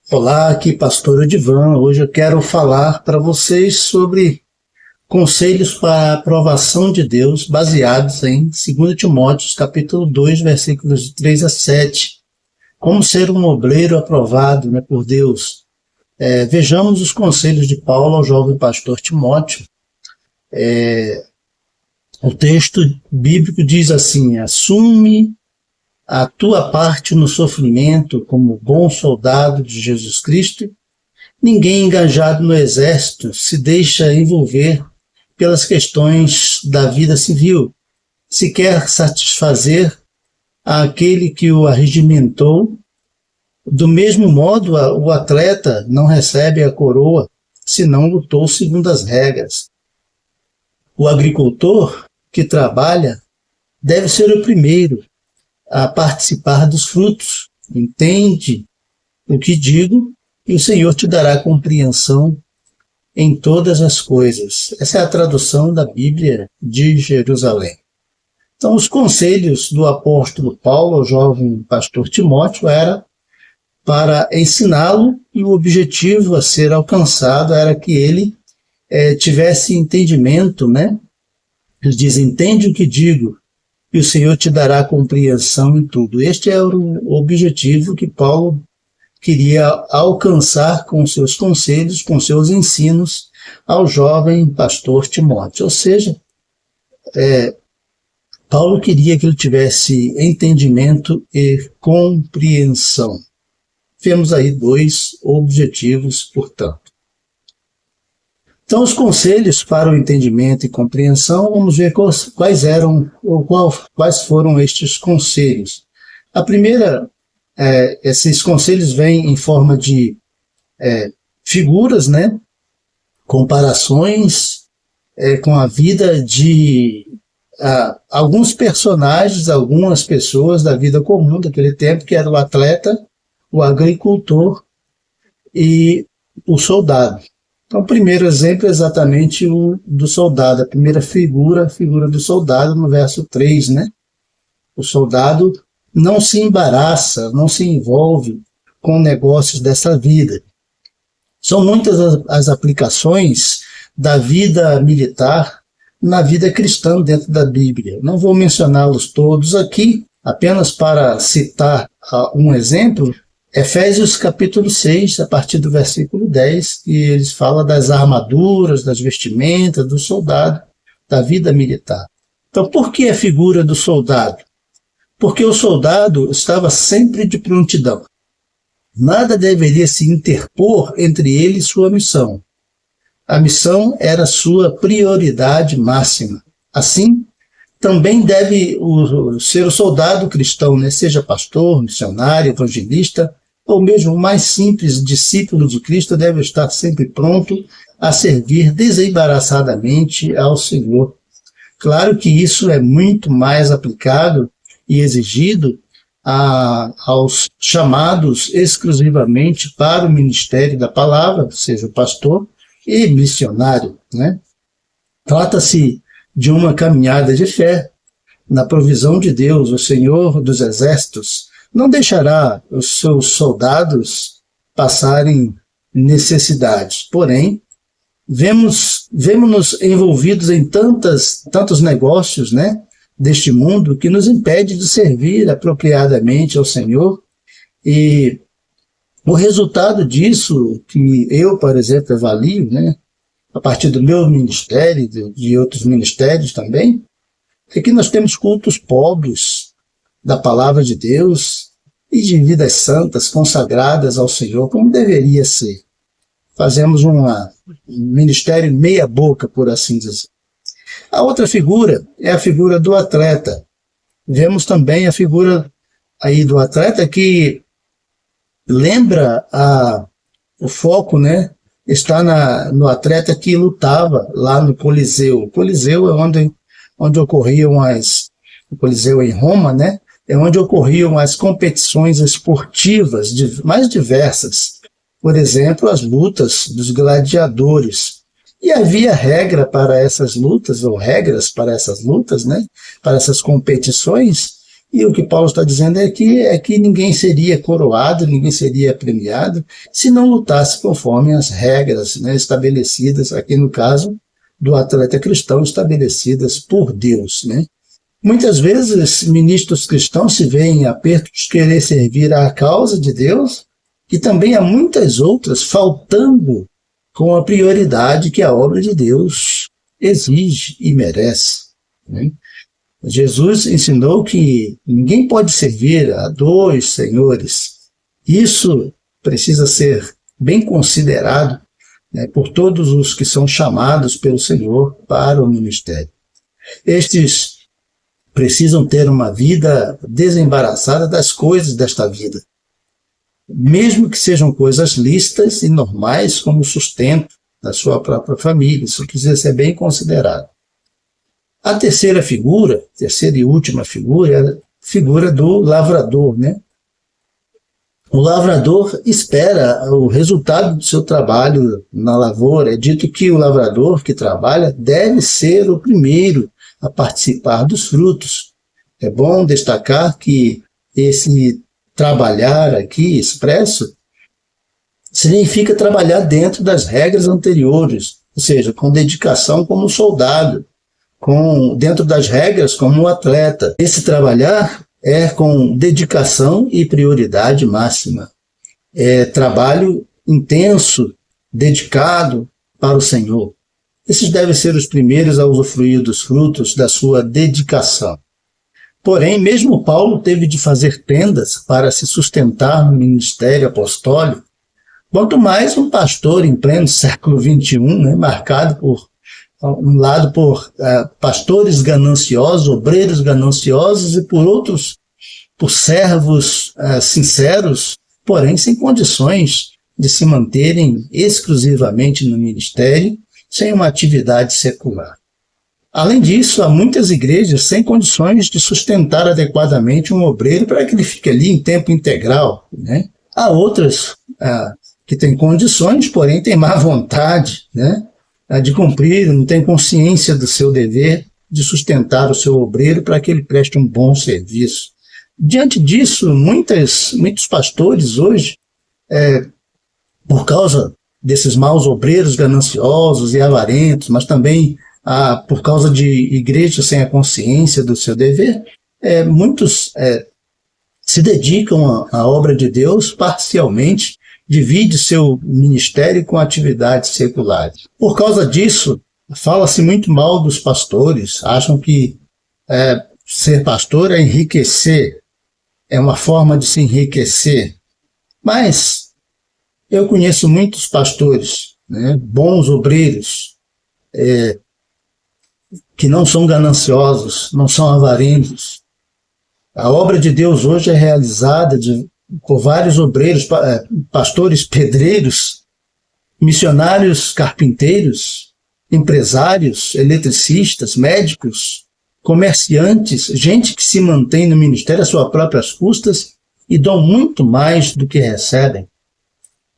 Olá, aqui Pastor Odivan. Hoje eu quero falar para vocês sobre conselhos para a aprovação de Deus baseados em 2 Timóteo, capítulo 2, versículos 3 a 7. Como ser um obreiro aprovado, por Deus. Vejamos os conselhos de Paulo ao jovem pastor Timóteo. O texto bíblico diz assim: assume a tua parte no sofrimento como bom soldado de Jesus Cristo. Ninguém engajado no exército se deixa envolver pelas questões da vida civil, se quer satisfazer aquele que o arregimentou. Do mesmo modo, o atleta não recebe a coroa se não lutou segundo as regras. O agricultor que trabalha deve ser o primeiro a participar dos frutos. Entende o que digo, e o Senhor te dará compreensão em todas as coisas. Essa é a tradução da Bíblia de Jerusalém. Então, os conselhos do apóstolo Paulo ao jovem pastor Timóteo era para ensiná-lo, e o objetivo a ser alcançado era que ele tivesse entendimento, Ele diz: entende o que digo, e o Senhor te dará compreensão em tudo. Este é o objetivo que Paulo queria alcançar com seus conselhos, com seus ensinos ao jovem pastor Timóteo. Ou seja, Paulo queria que ele tivesse entendimento e compreensão. Temos aí dois objetivos, portanto. Então, os conselhos para o entendimento e compreensão, vamos ver quais foram estes conselhos. A primeira, esses conselhos vêm em forma de figuras, comparações com a vida de alguns personagens, algumas pessoas da vida comum daquele tempo, que era o atleta, o agricultor e o soldado. Então, o primeiro exemplo é exatamente o do soldado, a primeira figura, a figura do soldado no verso 3, O soldado não se embaraça, não se envolve com negócios dessa vida. São muitas as aplicações da vida militar na vida cristã dentro da Bíblia. Não vou mencioná-los todos aqui, apenas para citar um exemplo. Efésios capítulo 6, a partir do versículo 10, que eles falam das armaduras, das vestimentas do soldado, da vida militar. Então, por que a figura do soldado? Porque o soldado estava sempre de prontidão. Nada deveria se interpor entre ele e sua missão. A missão era sua prioridade máxima. Assim, também deve ser o soldado cristão, seja pastor, missionário, evangelista, ou mesmo o mais simples discípulo de Cristo, deve estar sempre pronto a servir desembaraçadamente ao Senhor. Claro que isso é muito mais aplicado e exigido aos chamados exclusivamente para o ministério da palavra, seja o pastor e missionário, Trata-se de uma caminhada de fé. Na provisão de Deus, o Senhor dos Exércitos não deixará os seus soldados passarem necessidades. Porém, vemos-nos envolvidos em tantos negócios, deste mundo, que nos impede de servir apropriadamente ao Senhor. E o resultado disso, que eu, por exemplo, avalio, a partir do meu ministério, de outros ministérios também, é que nós temos cultos pobres da palavra de Deus e de vidas santas, consagradas ao Senhor, como deveria ser. Fazemos um ministério meia boca, por assim dizer. A outra figura é a figura do atleta. Vemos também a figura aí do atleta que lembra o foco, está no atleta que lutava lá no Coliseu. O Coliseu é onde ocorriam o Coliseu em Roma, é onde ocorriam as competições esportivas mais diversas. Por exemplo, as lutas dos gladiadores. E havia regra para essas lutas, ou regras para essas lutas, para essas competições, E o que Paulo está dizendo é que ninguém seria coroado, ninguém seria premiado, se não lutasse conforme as regras, né, estabelecidas, aqui no caso do atleta cristão, estabelecidas por Deus, né? Muitas vezes, ministros cristãos se veem em aperto de querer servir à causa de Deus, e também há muitas outras faltando com a prioridade que a obra de Deus exige e merece, né? Jesus ensinou que ninguém pode servir a dois senhores. Isso precisa ser bem considerado, né, por todos os que são chamados pelo Senhor para o ministério. Estes precisam ter uma vida desembaraçada das coisas desta vida, mesmo que sejam coisas lícitas e normais, como o sustento da sua própria família. Isso precisa ser bem considerado. A terceira e última figura, é a figura do lavrador, né? O lavrador espera o resultado do seu trabalho na lavoura. É dito que o lavrador que trabalha deve ser o primeiro a participar dos frutos. É bom destacar que esse trabalhar aqui expresso significa trabalhar dentro das regras anteriores, ou seja, com dedicação como soldado, dentro das regras como um atleta. Esse trabalhar é com dedicação e prioridade máxima. É trabalho intenso, dedicado para o Senhor. Esses devem ser os primeiros a usufruir dos frutos da sua dedicação. Porém, mesmo Paulo teve de fazer tendas para se sustentar no ministério apostólico, quanto mais um pastor em pleno século XXI, né, marcado por um lado por pastores gananciosos, obreiros gananciosos, e por outros, por servos sinceros, porém sem condições de se manterem exclusivamente no ministério, sem uma atividade secular. Além disso, há muitas igrejas sem condições de sustentar adequadamente um obreiro para que ele fique ali em tempo integral, né? Há outras que têm condições, porém têm má vontade, né, de cumprir, não tem consciência do seu dever de sustentar o seu obreiro para que ele preste um bom serviço. Diante disso, muitos pastores hoje, por causa desses maus obreiros gananciosos e avarentos, mas também por causa de igrejas sem a consciência do seu dever, muitos se dedicam à obra de Deus parcialmente, divide seu ministério com atividades seculares. Por causa disso, fala-se muito mal dos pastores, acham que ser pastor é enriquecer, é uma forma de se enriquecer. Mas eu conheço muitos pastores, né, bons obreiros, que não são gananciosos, não são avarentos. A obra de Deus hoje é realizada por vários obreiros, pastores pedreiros, missionários carpinteiros, empresários, eletricistas, médicos, comerciantes, gente que se mantém no ministério às suas próprias custas e dão muito mais do que recebem.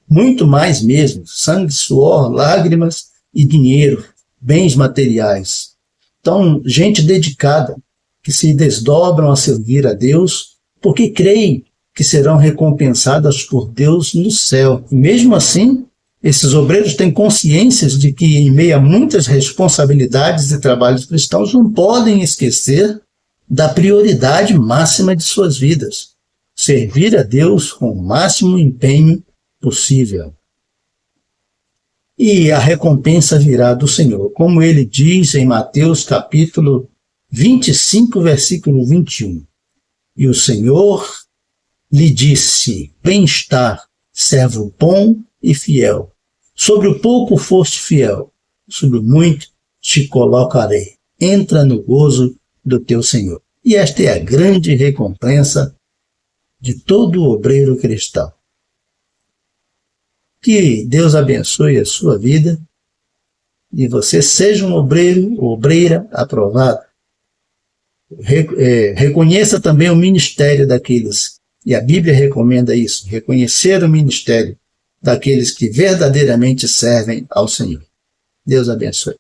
Muito mais mesmo, sangue, suor, lágrimas e dinheiro, bens materiais. Então, gente dedicada, que se desdobram a servir a Deus, porque creem que serão recompensadas por Deus no céu. E mesmo assim, esses obreiros têm consciência de que, em meio a muitas responsabilidades e trabalhos cristãos, não podem esquecer da prioridade máxima de suas vidas: servir a Deus com o máximo empenho possível. E a recompensa virá do Senhor, como ele diz em Mateus capítulo 25, versículo 21. E o Senhor lhe disse: bem-estar, servo bom e fiel. Sobre o pouco foste fiel, sobre o muito te colocarei. Entra no gozo do teu Senhor. E esta é a grande recompensa de todo obreiro cristão. Que Deus abençoe a sua vida e você seja um obreiro ou obreira aprovado. Reconheça também o ministério daqueles, e a Bíblia recomenda isso, reconhecer o ministério daqueles que verdadeiramente servem ao Senhor. Deus abençoe.